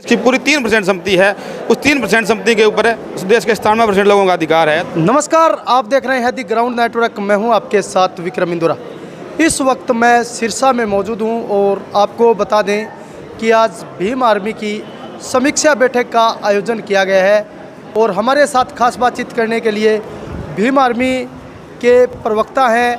इसकी पूरी 3% संपत्ति है, उस 3% संपत्ति के ऊपर उस देश के 97% लोगों का अधिकार है। नमस्कार, आप देख रहे हैं दी ग्राउंड नेटवर्क। मैं हूं आपके साथ विक्रम इंदुरा। इस वक्त मैं सिरसा में मौजूद हूं और आपको बता दें कि आज भीम आर्मी की समीक्षा बैठक का आयोजन किया गया है और हमारे साथ खास बातचीत करने के लिए भीम आर्मी के प्रवक्ता हैं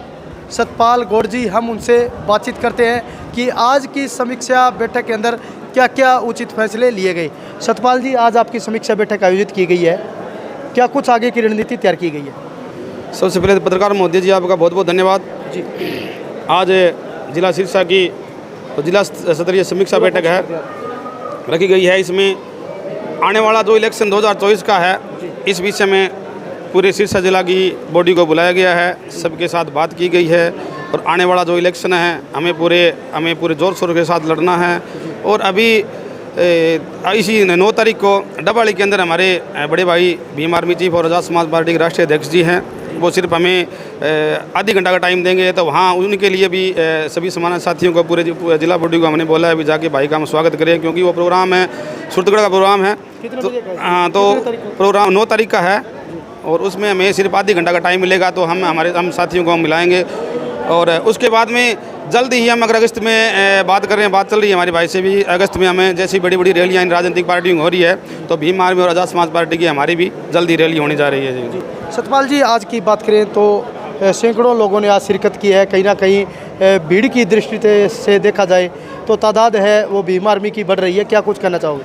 सतपाल गौड़ जी। हम उनसे बातचीत करते हैं कि आज की समीक्षा बैठक के अंदर क्या क्या उचित फैसले लिए गए। सतपाल जी, आज आपकी समीक्षा बैठक आयोजित की गई है, क्या कुछ आगे की रणनीति तैयार की गई है? सबसे पहले पत्रकार महोदय जी, आपका बहुत बहुत धन्यवाद जी। आज जिला सिरसा की जिला स्तरीय समीक्षा बैठक है रखी गई है। इसमें आने वाला जो इलेक्शन 2024 का है, इस विषय में पूरे सिरसा जिला की बॉडी को बुलाया गया है, सबके साथ बात की गई है और आने वाला जो इलेक्शन है हमें पूरे जोर शोर के साथ लड़ना है। और अभी इसी 9 तारीख को डबाड़ी के अंदर हमारे बड़े भाई भीम आर्मी चीफ और आज़ाद समाज पार्टी के राष्ट्रीय अध्यक्ष जी हैं, वो सिर्फ हमें आधी घंटा का टाइम देंगे, तो वहाँ उनके लिए भी सभी समाज साथियों को पूरे जिला बॉडी को हमने बोला है अभी जाके भाई का हम स्वागत करें, क्योंकि वो प्रोग्राम है सुरतगढ़ का प्रोग्राम है। तो प्रोग्राम 9 तारीख का है और उसमें हमें सिर्फ आधी घंटा का टाइम मिलेगा, तो हम साथियों को हम मिलाएंगे। और उसके बाद में जल्दी ही हम अगर अगस्त में बात कर रहे हैं, बात चल रही है हमारी भाई से भी, अगस्त में हमें जैसी बड़ी बड़ी रैलियाँ राजनीतिक पार्टियों हो रही है, तो भीम आर्मी और आज़ाद समाज पार्टी की हमारी भी जल्दी रैली होने जा रही है जी। सतपाल जी, आज की बात करें तो सैकड़ों लोगों ने आज शिरकत की है। कहीं ना कहीं भीड़ की दृष्टि से देखा जाए तो तादाद है वो भीम आर्मी की बढ़ रही है, क्या कुछ कहना चाहोगे?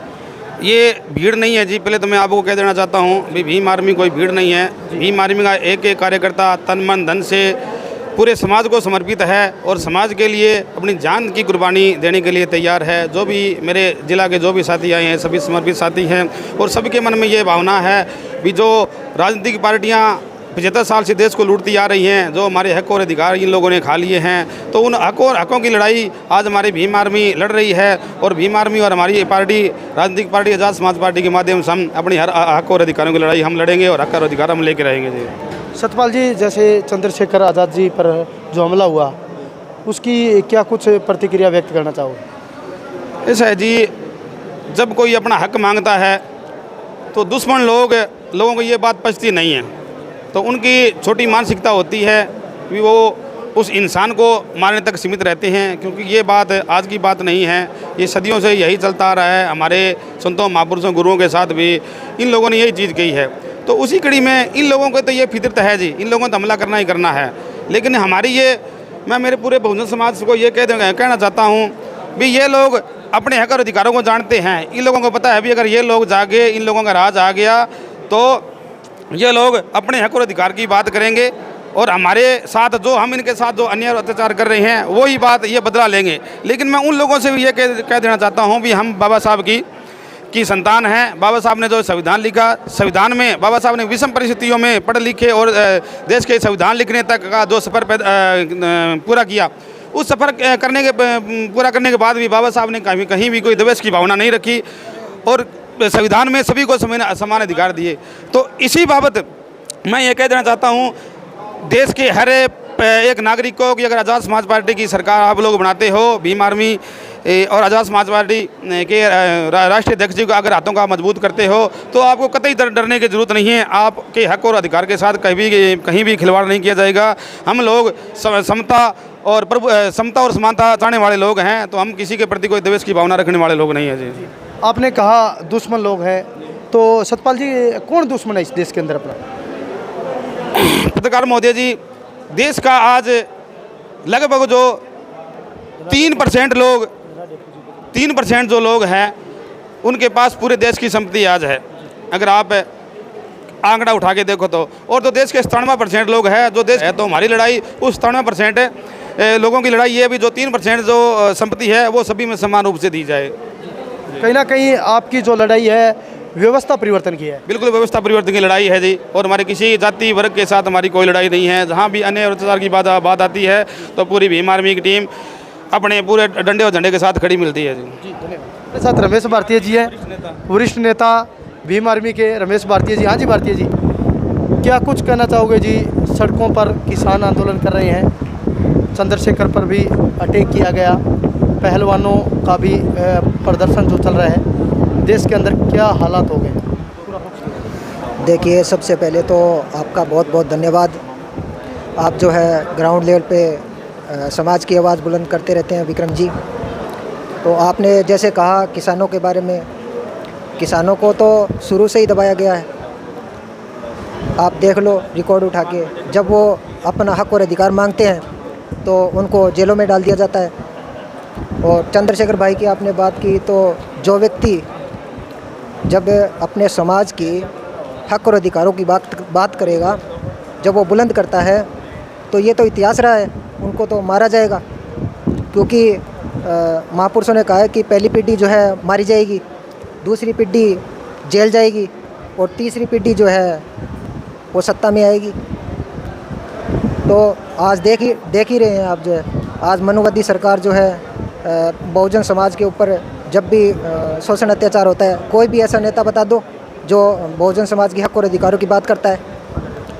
ये भीड़ नहीं है जी, पहले तो मैं आपको कह देना चाहता हूँ भीम आर्मी कोई भीड़ नहीं है। भीम आर्मी का एक एक कार्यकर्ता तन मन धन से पूरे समाज को समर्पित है और समाज के लिए अपनी जान की कुर्बानी देने के लिए तैयार है। जो भी मेरे जिला के जो भी साथी आए हैं सभी समर्पित साथी हैं और सबके मन में ये भावना है भी जो राजनीतिक पार्टियां 75 साल से देश को लूटती आ रही हैं, जो हमारे हक और अधिकार इन लोगों ने खा लिए हैं, तो उन हकों की लड़ाई आज हमारी भीम आर्मी लड़ रही है। और भीम आर्मी और हमारी पार्टी राजनीतिक पार्टी आज़ाद समाज पार्टी के माध्यम से हम अपनी हर हक और अधिकारों की लड़ाई हम लड़ेंगे और हक और अधिकार हम लेके रहेंगे जी। सतपाल जी, जैसे चंद्रशेखर आज़ाद जी पर जो हमला हुआ उसकी क्या कुछ प्रतिक्रिया व्यक्त करना चाहोगे? ऐसा है जी, जब कोई अपना हक मांगता है तो दुश्मन लोगों को ये बात पचती नहीं है, तो उनकी छोटी मानसिकता होती है कि वो उस इंसान को मारने तक सीमित रहते हैं, क्योंकि ये बात आज की बात नहीं है, ये सदियों से यही चलता आ रहा है। हमारे संतों महापुरुषों गुरुओं के साथ भी इन लोगों ने यही चीज़ कही है। तो उसी कड़ी में इन लोगों को तो ये फितरत है जी, इन लोगों को हमला करना ही करना है। लेकिन हमारी मैं मेरे पूरे बहुजन समाज को ये कहना चाहता हूँ भी ये लोग अपने हक और अधिकारों को जानते हैं। इन लोगों को पता है भी अगर ये लोग जागे, इन लोगों का राज आ गया तो ये लोग अपने हक और अधिकार की बात करेंगे और हमारे साथ हम इनके साथ जो अन्याय और अत्याचार कर रहे हैं वही बात ये बदला लेंगे। लेकिन मैं उन लोगों से भी ये कह देना चाहता हूँ भी हम बाबा साहब की संतान हैं। बाबा साहब ने जो संविधान लिखा, संविधान में बाबा साहब ने विषम परिस्थितियों में पढ़ लिखे और देश के संविधान लिखने तक का जो सफ़र पूरा किया, उस सफ़र पूरा करने के बाद भी बाबा साहब ने कहीं भी कोई द्वेष की भावना नहीं रखी और संविधान में सभी को समान अधिकार दिए। तो इसी बाबत मैं ये कह देना चाहता हूँ, देश के हर एक नागरिक को कि अगर आज़ाद समाज पार्टी की सरकार आप लोग बनाते हो, भीम आर्मी और आज़ाद समाज पार्टी के राष्ट्रीय अध्यक्ष जी को अगर हाथों का मजबूत करते हो तो आपको कतई डरने की ज़रूरत नहीं है। आपके हक और अधिकार के साथ कहीं भी खिलवाड़ नहीं किया जाएगा। हम लोग समता और समानता चाहने वाले लोग हैं, तो हम किसी के प्रति कोई द्वेष की भावना रखने वाले लोग नहीं हैं जी। आपने कहा दुश्मन लोग हैं, तो सतपाल जी कौन दुश्मन है इस देश के अंदर अपना? पत्रकार महोदय जी, देश का आज लगभग जो 3% जो लोग हैं उनके पास पूरे देश की संपत्ति आज है, अगर आप आंकड़ा उठा के देखो तो। और तो देश के 97% लोग हैं जो देश है, तो हमारी लड़ाई उस 97% लोगों की लड़ाई ये भी जो 3% जो संपत्ति है वो सभी में समान रूप से दी जाए। कहीं ना कहीं आपकी जो लड़ाई है व्यवस्था परिवर्तन की है। बिल्कुल व्यवस्था परिवर्तन की लड़ाई है जी, और हमारे किसी जाति वर्ग के साथ हमारी कोई लड़ाई नहीं है। जहाँ भी अन्य अत्याचार की बात आती है तो पूरी भीम आर्मी की टीम अपने पूरे डंडे और झंडे के साथ खड़ी मिलती है जी। धन्यवाद। मेरे साथ रमेश भारतीय जी हैं, वरिष्ठ नेता भीम आर्मी के रमेश भारतीय जी। हाँ जी भारतीय जी, क्या कुछ कहना चाहोगे जी? सड़कों पर किसान आंदोलन कर रहे हैं, चंद्रशेखर पर भी अटैक किया गया, पहलवानों का भी प्रदर्शन जो चल रहा है, देश के अंदर क्या हालात हो गए? देखिए, सबसे पहले तो आपका बहुत बहुत धन्यवाद। आप जो है ग्राउंड लेवल पे समाज की आवाज़ बुलंद करते रहते हैं विक्रम जी। तो आपने जैसे कहा किसानों के बारे में, किसानों को तो शुरू से ही दबाया गया है। आप देख लो रिकॉर्ड उठा के, जब वो अपना हक और अधिकार मांगते हैं तो उनको जेलों में डाल दिया जाता है। और चंद्रशेखर भाई की आपने बात की, तो जो व्यक्ति जब अपने समाज की हक और अधिकारों की बात करेगा, जब वो बुलंद करता है, तो ये तो इतिहास रहा है, उनको तो मारा जाएगा। क्योंकि महापुरुषों ने कहा है कि पहली पीढ़ी जो है मारी जाएगी, दूसरी पीढ़ी जेल जाएगी और तीसरी पीढ़ी जो है वो सत्ता में आएगी। तो आज देख ही रहे हैं आप, जो है आज मनुवादी सरकार जो है बहुजन समाज के ऊपर जब भी शोषण अत्याचार होता है, कोई भी ऐसा नेता बता दो जो बहुजन समाज की हक और अधिकारों की बात करता है,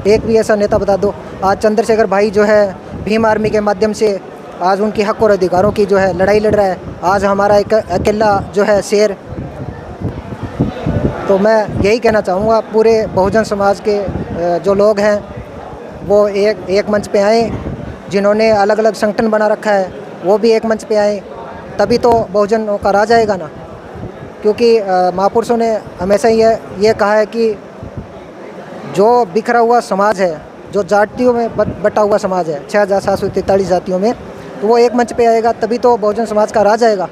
एक भी ऐसा नेता बता दो। आज चंद्रशेखर भाई जो है भीम आर्मी के माध्यम से आज उनकी हक और अधिकारों की जो है लड़ाई लड़ रहा है। आज हमारा एक अकेला जो है शेर। तो मैं यही कहना चाहूँगा पूरे बहुजन समाज के जो लोग हैं वो एक मंच पे आएँ। जिन्होंने अलग अलग संगठन बना रखा है वो भी एक मंच पे आएँ, तभी तो बहुजनों का राज आएगा ना। क्योंकि महापुरुषों ने हमेशा ये कहा है कि जो बिखरा हुआ समाज है, जो जातियों में बटा हुआ समाज है, 6743 जातियों में, तो वो एक मंच पे आएगा तभी तो बहुजन समाज का राज आएगा।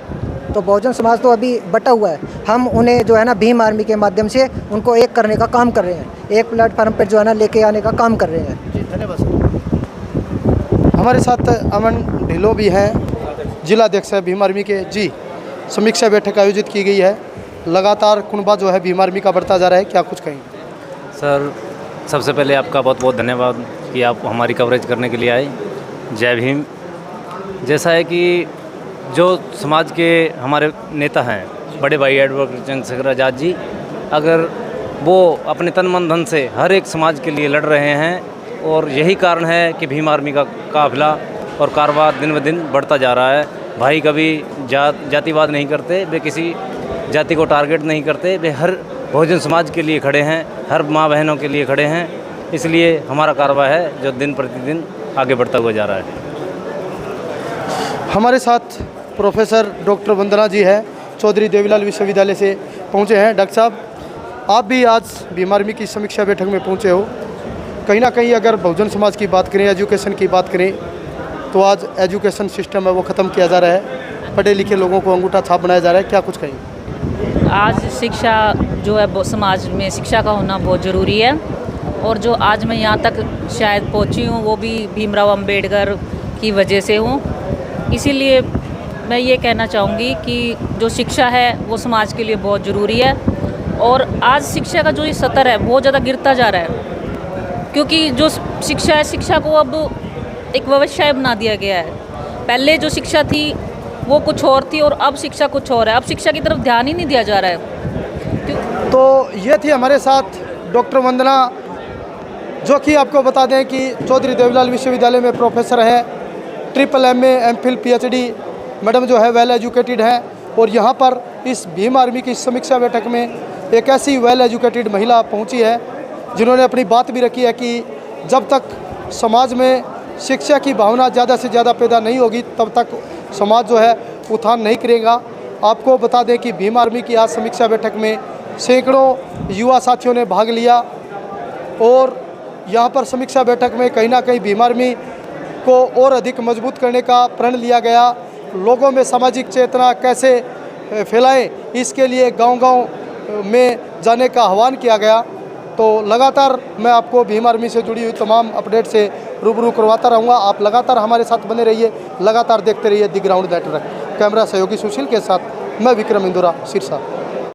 तो बहुजन समाज तो अभी बटा हुआ है, हम उन्हें जो है ना भीम आर्मी के माध्यम से उनको एक करने का काम कर रहे हैं, एक प्लेटफार्म पर जो है ना लेके आने का काम कर रहे हैं। जी धन्यवाद। हमारे साथ अमन ढिल्लो भी हैं, जिला अध्यक्ष है भीम आर्मी के। जी, समीक्षा बैठक आयोजित की गई है, लगातार कुनबा जो है भीम आर्मी का बढ़ता जा रहा है, क्या कुछ कहेंगे? सर, सबसे पहले आपका बहुत बहुत धन्यवाद कि आप हमारी कवरेज करने के लिए आए। जय भीम। जैसा है कि जो समाज के हमारे नेता हैं, बड़े भाई एडवोकेट चंद्रशेखर आज़ाद जी, अगर वो अपने तन मन धन से हर एक समाज के लिए लड़ रहे हैं, और यही कारण है कि भीम आर्मी का काफिला और कारोबार दिन ब दिन बढ़ता जा रहा है। भाई कभी जातिवाद नहीं करते, वे किसी जाति को टारगेट नहीं करते, वे हर बहुजन समाज के लिए खड़े हैं, हर माँ बहनों के लिए खड़े हैं। इसलिए हमारा कारोबार है जो दिन प्रतिदिन आगे बढ़ता हुआ जा रहा है। हमारे साथ प्रोफेसर डॉक्टर वंदना जी है, चौधरी देवीलाल विश्वविद्यालय से पहुंचे हैं। डॉक्टर साहब, आप भी आज भीम आर्मी की समीक्षा बैठक में पहुंचे हो। कहीं ना कहीं अगर बहुजन समाज की बात करें, एजुकेशन की बात करें, तो आज एजुकेशन सिस्टम है वो ख़त्म किया जा रहा है, पढ़े लिखे लोगों को अंगूठा छाप बनाया जा रहा है, क्या कुछ कहेंगे? आज शिक्षा जो है समाज में शिक्षा का होना बहुत ज़रूरी है, और जो आज मैं यहाँ तक शायद पहुँची हूँ वो भी भीमराव अंबेडकर की वजह से हूँ। इसीलिए मैं ये कहना चाहूँगी कि जो शिक्षा है वो समाज के लिए बहुत ज़रूरी है, और आज शिक्षा का जो ये स्तर है बहुत ज़्यादा गिरता जा रहा है। क्योंकि जो शिक्षा है, शिक्षा को अब एक व्यवसाय बना दिया गया है। पहले जो शिक्षा थी वो कुछ और थी और अब शिक्षा कुछ और है। अब शिक्षा की तरफ ध्यान ही नहीं दिया जा रहा है। तो ये थी हमारे साथ डॉक्टर वंदना, जो कि आपको बता दें कि चौधरी देवीलाल विश्वविद्यालय में प्रोफेसर हैं, MMA MPhil PhD मैडम जो है वेल एजुकेटेड हैं। और यहाँ पर इस भीम आर्मी की समीक्षा बैठक में एक ऐसी वेल एजुकेटेड महिला पहुँची है जिन्होंने अपनी बात भी रखी है कि जब तक समाज में शिक्षा की भावना ज़्यादा से ज़्यादा पैदा नहीं होगी तब तक समाज जो है उत्थान नहीं करेगा। आपको बता दें कि भीम आर्मी की आज समीक्षा बैठक में सैकड़ों युवा साथियों ने भाग लिया, और यहाँ पर समीक्षा बैठक में कहीं ना कहीं भीम आर्मी को और अधिक मजबूत करने का प्रण लिया गया। लोगों में सामाजिक चेतना कैसे फैलाएं, इसके लिए गांव-गांव में जाने का आह्वान किया गया। तो लगातार मैं आपको भीम आर्मी से जुड़ी हुई तमाम अपडेट से रूबरू करवाता रहूँगा। आप लगातार हमारे साथ बने रहिए, लगातार देखते रहिए दी ग्राउंड नेटवर्क। कैमरा सहयोगी सुशील के साथ मैं विक्रम इंदुरा, सिरसा।